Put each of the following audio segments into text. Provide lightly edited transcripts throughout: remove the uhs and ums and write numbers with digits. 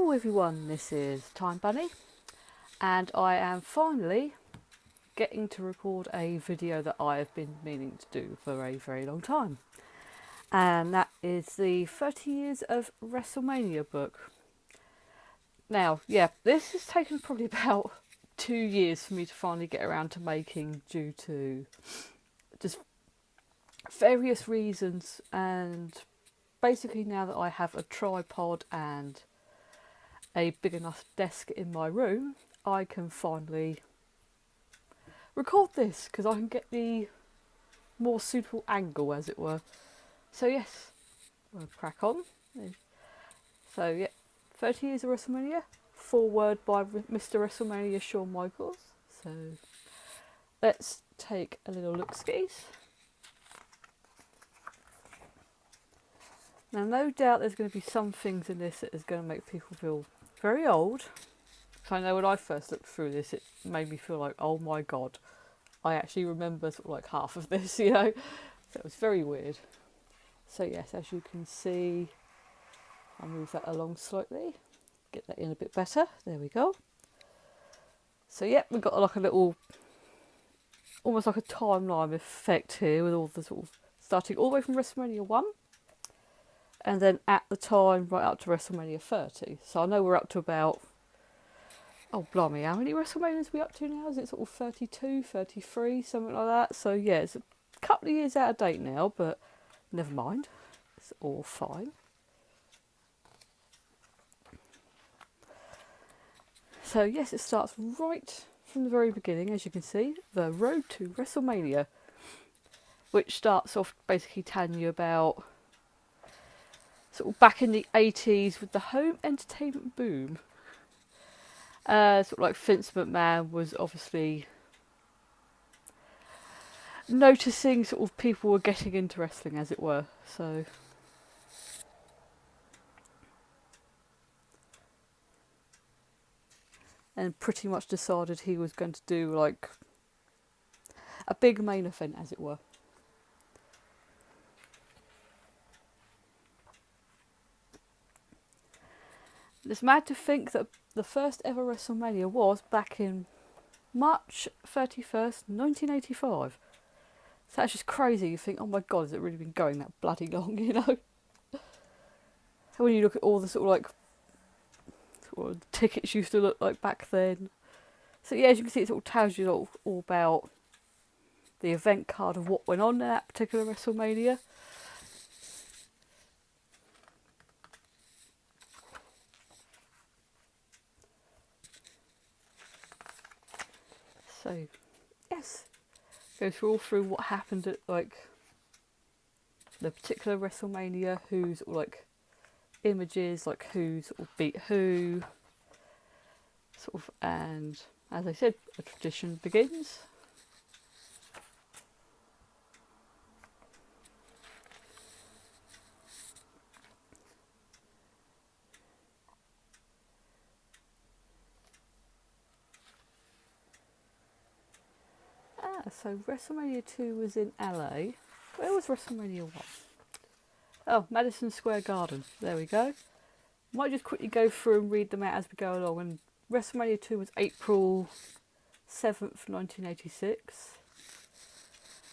Hello everyone, this is Time Bunny, and I am finally getting to record a video that I have been meaning to do for a very long time, and that is the 30 Years of Wrestlemania book. Now, yeah, this has taken probably about 2 years for me to finally get around to making due to just various reasons, and basically now that I have a tripod and a big enough desk in my room, I can finally record this because I can get the more suitable angle, as it were. So yes, we'll crack on. So yeah, 30 Years of Wrestlemania, foreword by Mr. WrestleMania Shawn Michaels. So let's take a little look-skis. Now no doubt there's going to be some things in this that is going to make people feel very old. So I know when I first looked through this, it made me feel like, oh my god, I actually remember sort of like half of this, you know. So it was very weird. So yes, as you can see, I'll move that along slightly, get that in a bit better. There we go. So yeah, we've got like a little, almost like a timeline effect here with all the sort of starting all the way from WrestleMania 1 and then at the time right up to WrestleMania 30. So I know we're up to about, oh blimey, how many WrestleManias are we up to now? Is it sort of 32, 33, something like that? So yeah, it's a couple of years out of date now, but never mind. It's all fine. So yes, it starts right from the very beginning, as you can see, the road to WrestleMania, which starts off basically telling you about sort of back in the 80s with the home entertainment boom. Sort of like Vince McMahon was obviously noticing sort of people were getting into wrestling, as it were. So and pretty much decided he was going to do like a big main event, as it were. It's mad to think that the first ever WrestleMania was back in March 31st, 1985. So that's just crazy. You think, oh my god, has it really been going that bloody long, you know? When you look at all the sort of like what the tickets used to look like back then. So yeah, as you can see, it sort of tells you all about the event card of what went on in that particular WrestleMania. So yes, goes all through what happened at like the particular WrestleMania, who's like images, like who sort of beat who, sort of, and as I said, a tradition begins. So WrestleMania 2 was in LA. Where was WrestleMania 1? Oh, Madison Square Garden. There we go. Might just quickly go through and read them out as we go along. And WrestleMania 2 was April 7th, 1986.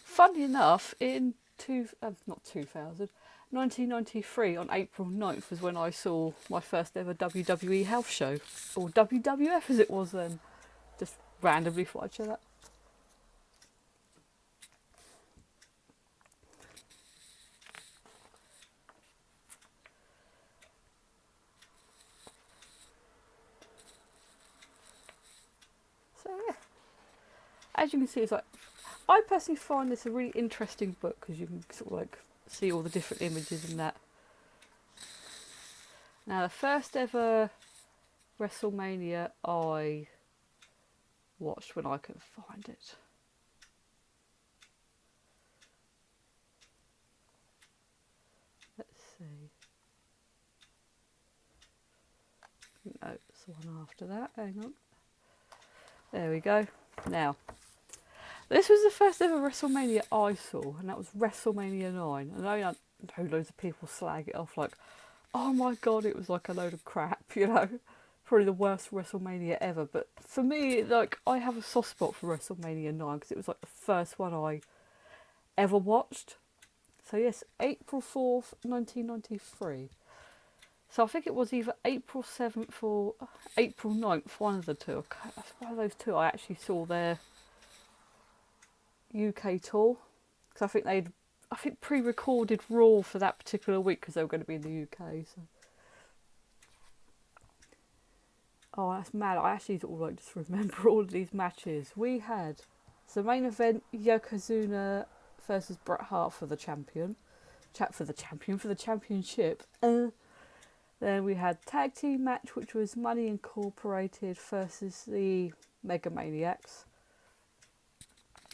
Funnily enough, in 1993, on April 9th was when I saw my first ever WWE house show. Or WWF as it was then. Just randomly thought I'd share that. So yeah, as you can see, it's like, I personally find this a really interesting book because you can sort of like see all the different images in that. Now the first ever WrestleMania I watched, when I can find it, let's see, no, it's the one after that, hang on, there we go. Now this was the first ever WrestleMania I saw, and that was WrestleMania 9. And I know loads of people slag it off like, oh my god, it was like a load of crap, you know. Probably the worst WrestleMania ever. But for me, like, I have a soft spot for WrestleMania 9 because it was like the first one I ever watched. So yes, April 4th, 1993. So I think it was either April 7th or April 9th, one of the two. That's one of those two I actually saw their UK tour. Because I think pre-recorded Raw for that particular week because they were going to be in the UK. So. Oh, that's mad. I actually sort of like just remember all of these matches. We had the main event, Yokozuna versus Bret Hart for the champion. For the championship. Then we had tag team match, which was Money Incorporated versus the Mega Maniacs.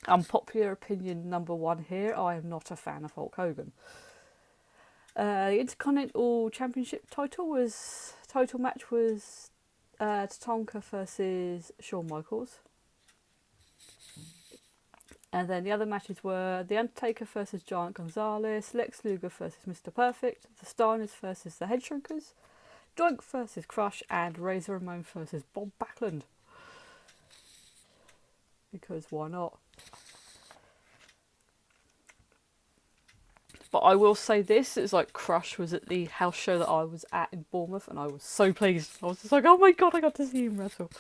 Unpopular opinion number one here, I am not a fan of Hulk Hogan. The Intercontinental Championship title match was Tatanka versus Shawn Michaels. And then the other matches were The Undertaker versus Giant Gonzalez, Lex Luger versus Mr. Perfect, The Steiners versus The Headshrinkers, Doink versus Crush, and Razor Ramon versus Bob Backlund. Because why not? But I will say this, it's like Crush was at the house show that I was at in Bournemouth and I was so pleased. I was just like, oh my god, I got to see him wrestle.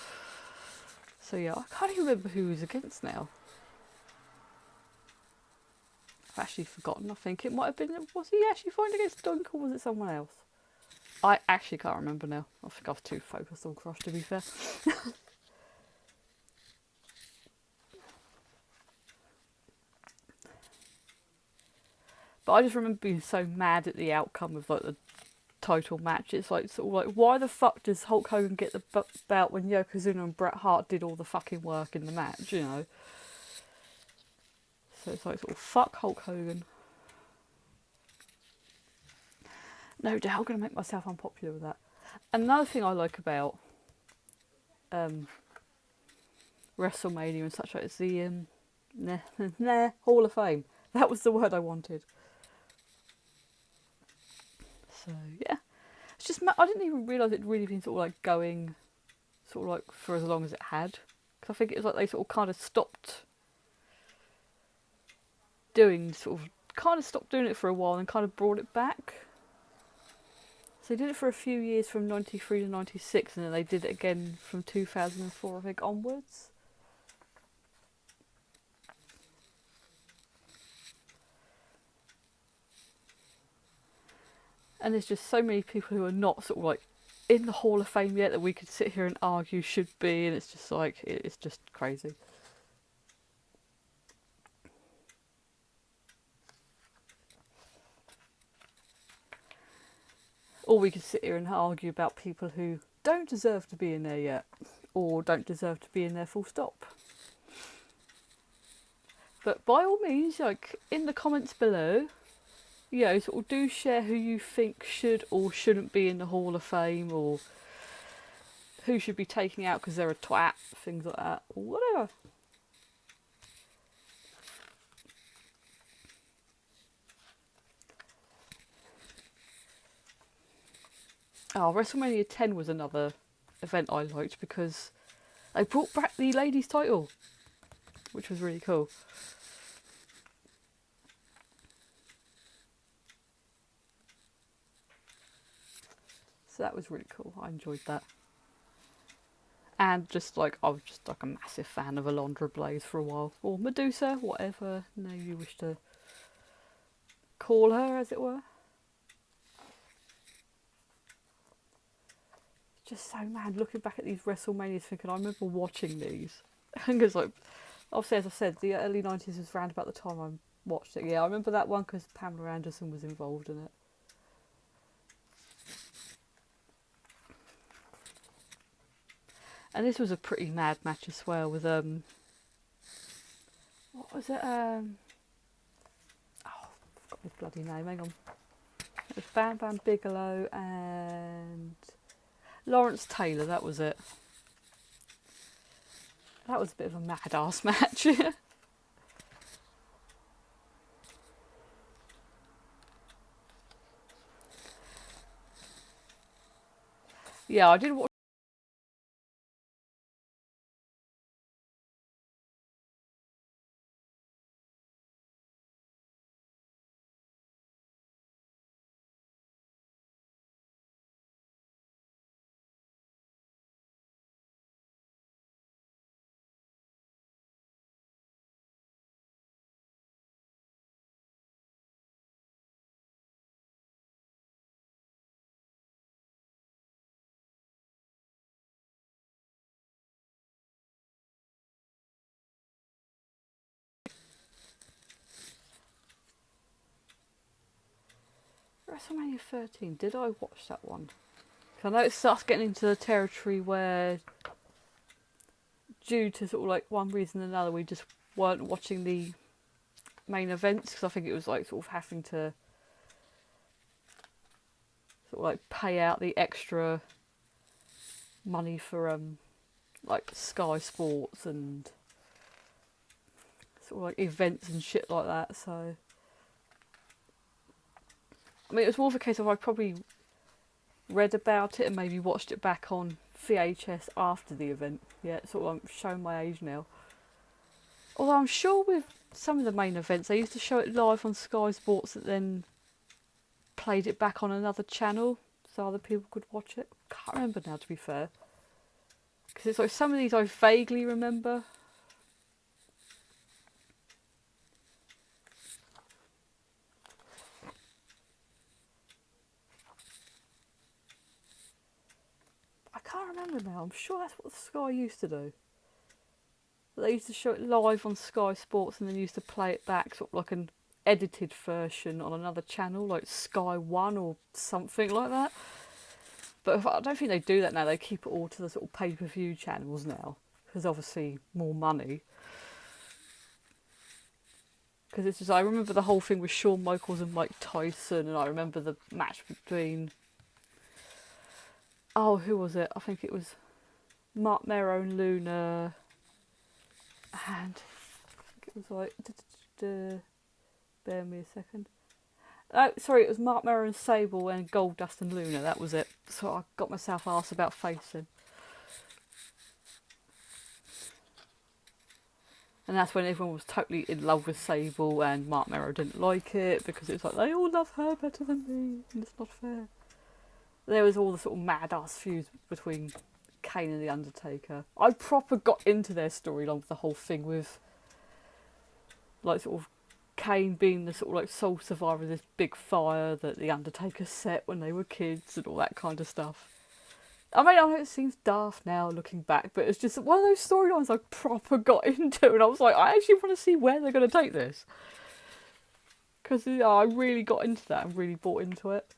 So yeah, I can't even remember who he was against now. I've actually forgotten. I think it might have been, was he actually fighting against Dunk or was it someone else? I actually can't remember now. I think I was too focused on Crush, to be fair. But I just remember being so mad at the outcome of like the title match. It's like sort of like, why the fuck does Hulk Hogan get the belt when Yokozuna and Bret Hart did all the fucking work in the match, you know? So it's like sort of fuck Hulk Hogan. No doubt I'm going to make myself unpopular with that. Another thing I like about WrestleMania and such like is the Hall of Fame. That was the word I wanted. So yeah, it's just I didn't even realise it'd really been sort of like going sort of like for as long as it had, because I think it was like they sort of kind of stopped doing it for a while and kind of brought it back. So they did it for a few years from 93 to 96 and then they did it again from 2004 I think onwards. And there's just so many people who are not sort of like in the Hall of Fame yet that we could sit here and argue should be, and it's just like, it's just crazy. Or we could sit here and argue about people who don't deserve to be in there yet, or don't deserve to be in there full stop. But by all means, like, in the comments below, you know, sort of do share who you think should or shouldn't be in the Hall of Fame, or who should be taken out because they're a twat, things like that, or whatever. Oh, WrestleMania 10 was another event I liked because they brought back the ladies' title, which was really cool. So that was really cool. I enjoyed that. And just like, I was just like a massive fan of Alundra Blaze for a while. Or Medusa, whatever name you wish to call her, as it were. Just so mad looking back at these WrestleManias thinking, I remember watching these. And it's like, obviously, as I said, the early 90s was around about the time I watched it. Yeah, I remember that one because Pamela Anderson was involved in it. And this was a pretty mad match as well with, what was it, oh, I've forgotten his bloody name, hang on. It was Bam Bam Bigelow and Lawrence Taylor, that was it. That was a bit of a mad-ass match. Yeah, I did watch WrestleMania 13. Did I watch that one? 'Cause I know it starts getting into the territory where, due to sort of like one reason or another, we just weren't watching the main events because I think it was like sort of having to sort of like pay out the extra money for like Sky Sports and sort of like events and shit like that. So I mean, it was more of a case of I probably read about it and maybe watched it back on VHS after the event. Yeah, it's sort of I'm showing my age now. Although I'm sure with some of the main events, they used to show it live on Sky Sports and then played it back on another channel so other people could watch it. Can't remember now, to be fair. Because it's like some of these I vaguely remember. I can't remember now. I'm sure that's what Sky used to do. They used to show it live on Sky Sports and then used to play it back sort of like an edited version on another channel, like Sky One or something like that. But I don't think they do that now. They keep it all to the sort of pay-per-view channels now, because obviously more money. Because it's just, I remember the whole thing with Shawn Michaels and Mike Tyson, and I remember the match between, oh, who was it? I think it was Mark Mero and Luna, and I think it was like, bear me a second. Oh, sorry, it was Mark Mero and Sable and Goldust and Luna. That was it. So I got myself asked about facing. And that's when everyone was totally in love with Sable and Mark Mero didn't like it because it's like, they all love her better than me and it's not fair. There was all the sort of mad ass feuds between Kane and The Undertaker. I proper got into their storyline with the whole thing with like sort of Kane being the sort of like sole survivor of this big fire that The Undertaker set when they were kids and all that kind of stuff. I mean, I know it seems daft now looking back, but it's just one of those storylines I proper got into, and I was like, I actually want to see where they're going to take this. Because I really got into that and really bought into it.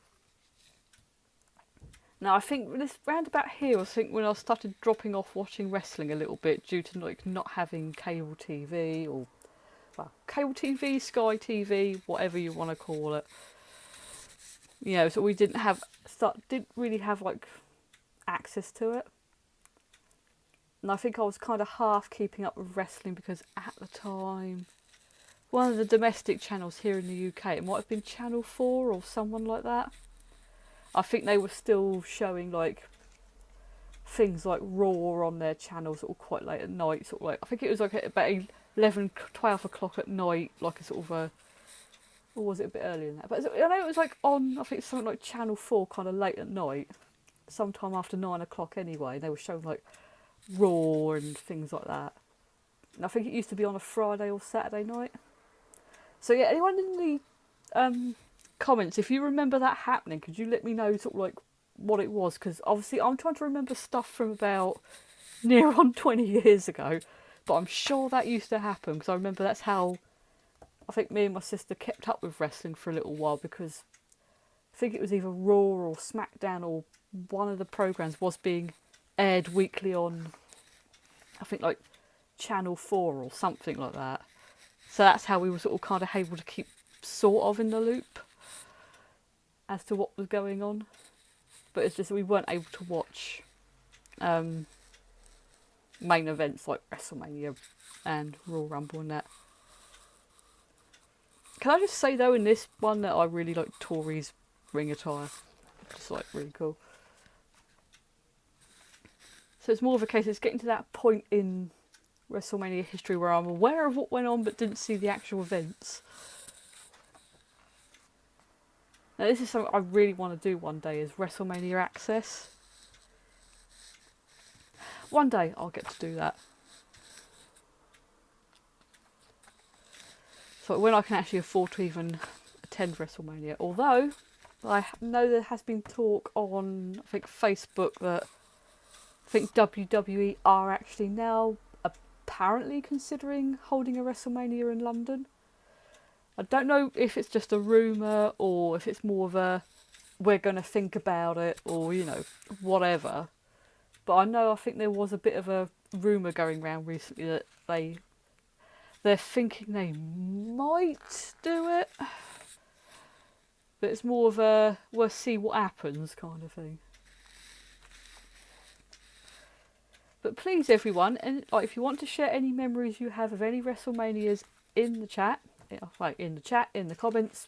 Now, I think this round about here, I think when I started dropping off watching wrestling a little bit due to like not having cable TV or, well, cable TV, Sky TV, whatever you want to call it. You know, so we didn't really have like access to it. And I think I was kind of half keeping up with wrestling because at the time, one of the domestic channels here in the UK, it might have been Channel 4 or someone like that. I think they were still showing like things like Raw on their channel sort of quite late at night. Sort of like, I think it was like at about 11, 12 o'clock at night, like a sort of a, or was it a bit earlier than that? But I know it was like on, I think something like Channel 4 kind of late at night, sometime after 9 o'clock anyway. They were showing like Raw and things like that. And I think it used to be on a Friday or Saturday night. So yeah, anyone in the comments, if you remember that happening, could you let me know sort of like what it was? Because obviously I'm trying to remember stuff from about near on 20 years ago, but I'm sure that used to happen because I remember that's how I think me and my sister kept up with wrestling for a little while, because I think it was either Raw or SmackDown or one of the programs was being aired weekly on, I think like Channel 4 or something like that. So that's how we were sort of kind of able to keep sort of in the loop as to what was going on. But it's just we weren't able to watch main events like WrestleMania and Royal Rumble and that. Can I just say though, in this one, that I really like Tori's ring attire. Just like really cool. So it's more of a case of it's getting to that point in WrestleMania history where I'm aware of what went on but didn't see the actual events. Now this is something I really want to do one day, is WrestleMania Access. One day I'll get to do that. So when I can actually afford to even attend WrestleMania. Although, I know there has been talk on, I think, Facebook that I think WWE are actually now apparently considering holding a WrestleMania in London. I don't know if it's just a rumour or if it's more of a we're going to think about it or, you know, whatever. But I think there was a bit of a rumour going around recently that they're thinking they might do it. But it's more of a we'll see what happens kind of thing. But please, everyone, and if you want to share any memories you have of any WrestleManias in the chat, in the comments,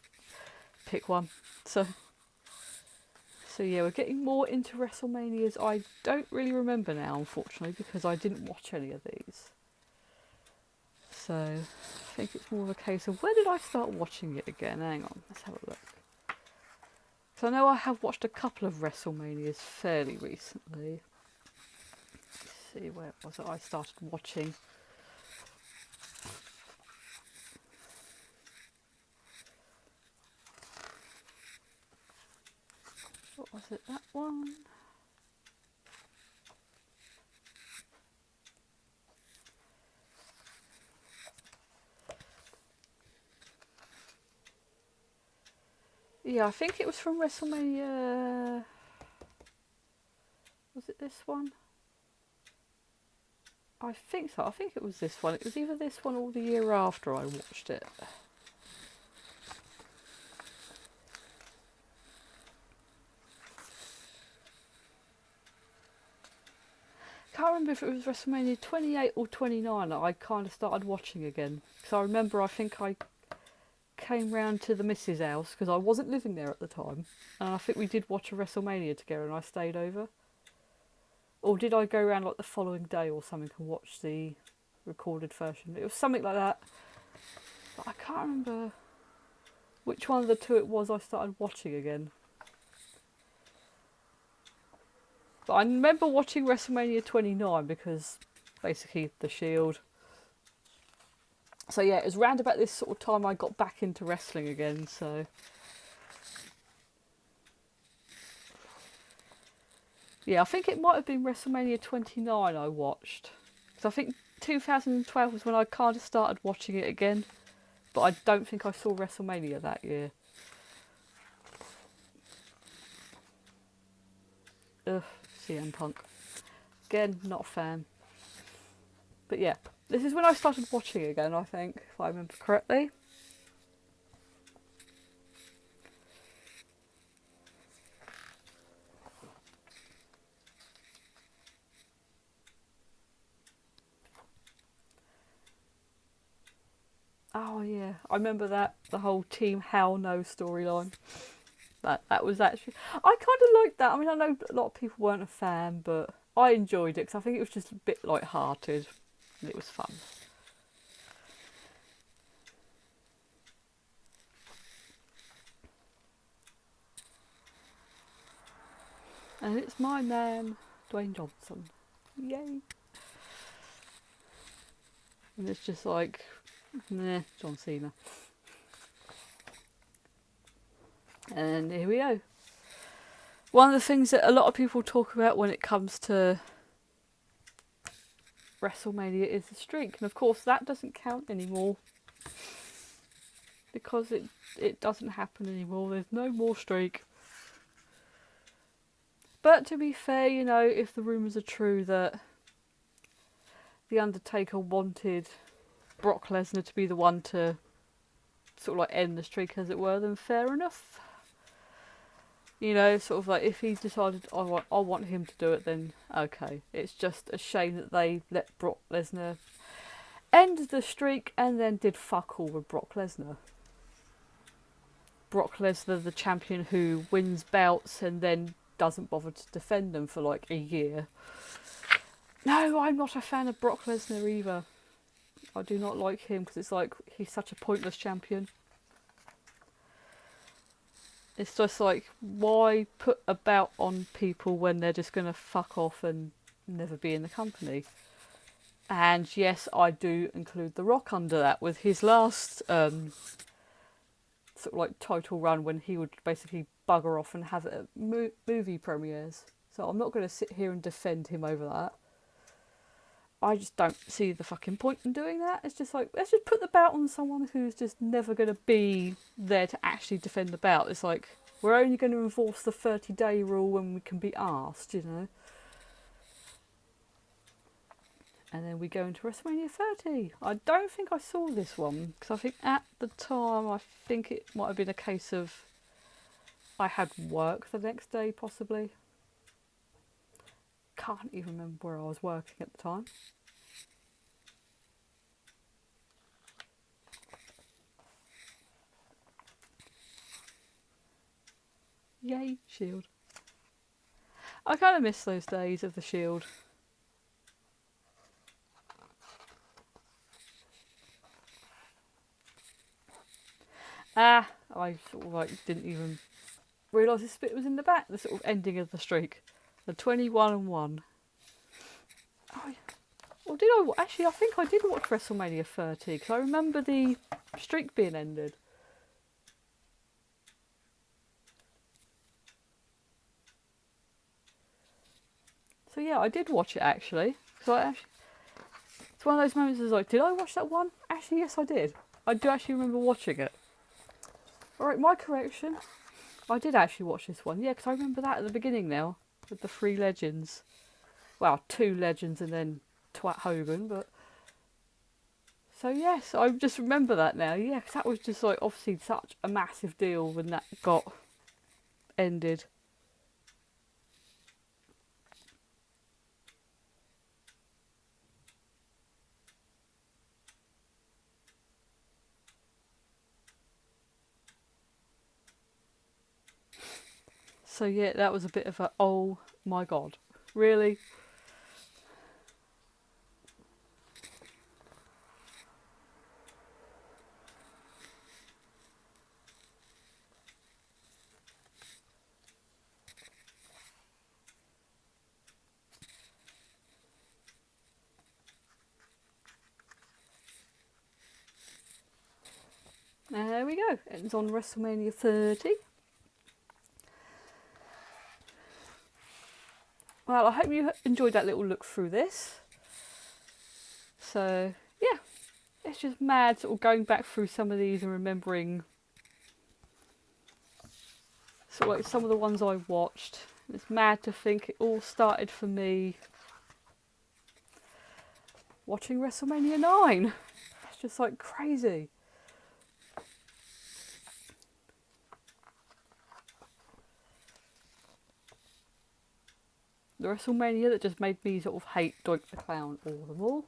pick one. So yeah, we're getting more into WrestleManias. I don't really remember now, unfortunately, because I didn't watch any of these. So I think it's more of a case of when did I start watching it again? Hang on, let's have a look. So I know I have watched a couple of WrestleManias fairly recently. Let's see, where was it I started watching? What was it, that one? Yeah, I think it was from WrestleMania. Was it this one? I think so. I think it was this one. It was either this one or the year after I watched it. Can't remember if it was WrestleMania 28 or 29 that I kind of started watching again. Because I remember I think I came round to the missus' house because I wasn't living there at the time. And I think we did watch a WrestleMania together and I stayed over. Or did I go around like the following day or something and watch the recorded version? It was something like that. But I can't remember which one of the two it was I started watching again. But I remember watching WrestleMania 29 because basically the Shield. So yeah, it was round about this sort of time I got back into wrestling again, so. Yeah, I think it might have been WrestleMania 29 I watched. Because I think 2012 was when I kind of started watching it again. But I don't think I saw WrestleMania that year. Ugh, CM Punk. Again, not a fan. But yeah, this is when I started watching again, I think, if I remember correctly. Oh yeah, I remember that, the whole Team Hell No storyline. That was actually, I kind of liked that. I mean, I know a lot of people weren't a fan, but I enjoyed it because I think it was just a bit light-hearted and it was fun. And it's my man, Dwayne Johnson. Yay! And it's just like, nah, John Cena. And here we go. One of the things that a lot of people talk about when it comes to WrestleMania is the streak. And of course that doesn't count anymore. Because it doesn't happen anymore. There's no more streak. But to be fair, you know, if the rumours are true that The Undertaker wanted Brock Lesnar to be the one to sort of like end the streak, as it were, then fair enough. You know, sort of like if he decided I want him to do it, then okay. It's just a shame that they let Brock Lesnar end the streak and then did fuck all with Brock Lesnar. Brock Lesnar, the champion who wins bouts and then doesn't bother to defend them for like a year. No, I'm not a fan of Brock Lesnar either. I do not like him because it's like he's such a pointless champion. It's just like, why put a belt on people when they're just going to fuck off and never be in the company? And yes, I do include The Rock under that with his last sort of like title run when he would basically bugger off and have it at movie premieres. So I'm not going to sit here and defend him over that. I just don't see the fucking point in doing that. It's just like, let's just put the belt on someone who's just never going to be there to actually defend the belt. It's like, we're only going to enforce the 30-day rule when we can be asked, you know. And then we go into WrestleMania 30. I don't think I saw this one, because I think at the time, I think it might have been a case of I had work the next day, possibly. Can't even remember where I was working at the time. Yay, Shield. I kind of miss those days of the Shield. I sort of like didn't even realise this bit was in the back, the sort of ending of the streak. The 21-1. Oh, yeah. Well, did I? Actually, I think I did watch WrestleMania 30 because I remember the streak being ended. So yeah, I did watch it actually. It's one of those moments. It's like, did I watch that one? Actually, yes, I did. I do actually remember watching it. All right, my correction. I did actually watch this one. Yeah, because I remember that at the beginning now with the 3 legends. Well, 2 legends and then Twat Hogan, but. So yes, I just remember that now. Yeah, because that was just like obviously such a massive deal when that got ended. So yeah, that was a bit of a, oh my god, really? There we go. It's on WrestleMania 30. Well, I hope you enjoyed that little look through this. So yeah, it's just mad sort of going back through some of these and remembering sort of like some of the ones I watched. It's mad to think it all started for me watching WrestleMania 9. It's just like crazy. The WrestleMania that just made me sort of hate Doink the Clown all the more.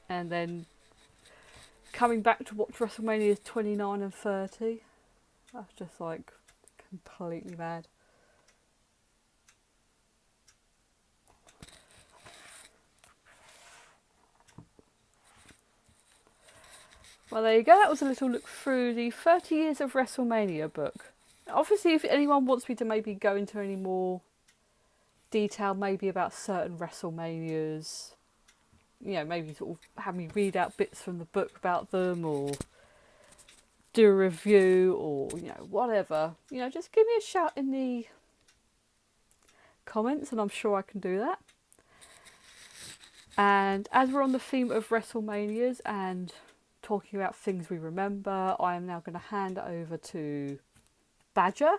And then coming back to watch WrestleMania 29 and 30, that's just like completely mad. Well, there you go. That was a little look through the 30 Years of WrestleMania book. Obviously, if anyone wants me to maybe go into any more detail, maybe about certain WrestleManias, you know, maybe sort of have me read out bits from the book about them, or do a review, or, you know, whatever, you know, just give me a shout in the comments and I'm sure I can do that. And as we're on the theme of WrestleManias and talking about things we remember, I am now going to hand it over to Badger,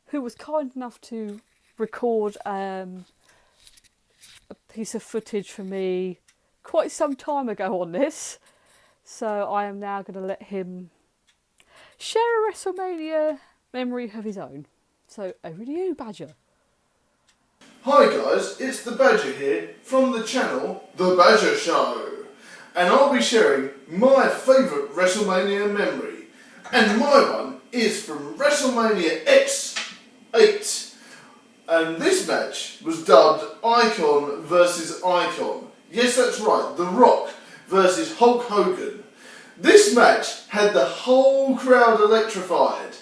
who was kind enough to record a piece of footage for me quite some time ago on this. So I am now going to let him share a WrestleMania memory of his own. So over to you, Badger. Hi guys, it's the Badger here from the channel The Badger Show, and I'll be sharing my favourite WrestleMania memory, and my one is from WrestleMania X8, and this match was dubbed Icon versus Icon. Yes, that's right, The Rock versus Hulk Hogan. This match had the whole crowd electrified.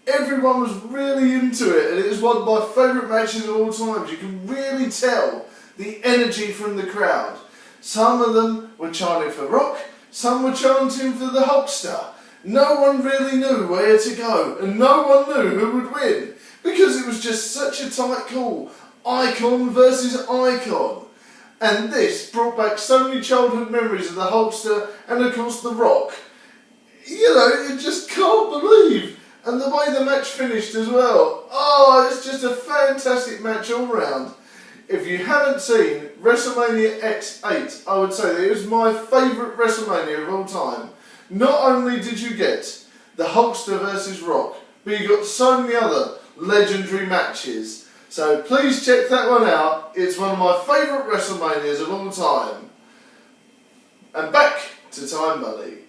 Everyone was really into it, and it was one of my favourite matches of all time. You can really tell the energy from the crowd. Some of them were chanting for Rock, some were chanting for the Hulkster. No one really knew where to go, and no one knew who would win, because it was just such a tight call. Icon versus Icon. And this brought back so many childhood memories of the Hulkster and of course the Rock. You know, you just can't believe. And the way the match finished as well. Oh, it's just a fantastic match all round. If you haven't seen WrestleMania X8, I would say that it was my favourite WrestleMania of all time. Not only did you get the Hulkster versus Rock, but you got so many other legendary matches. So please check that one out. It's one of my favourite WrestleManias of all time. And back to Time Buddy.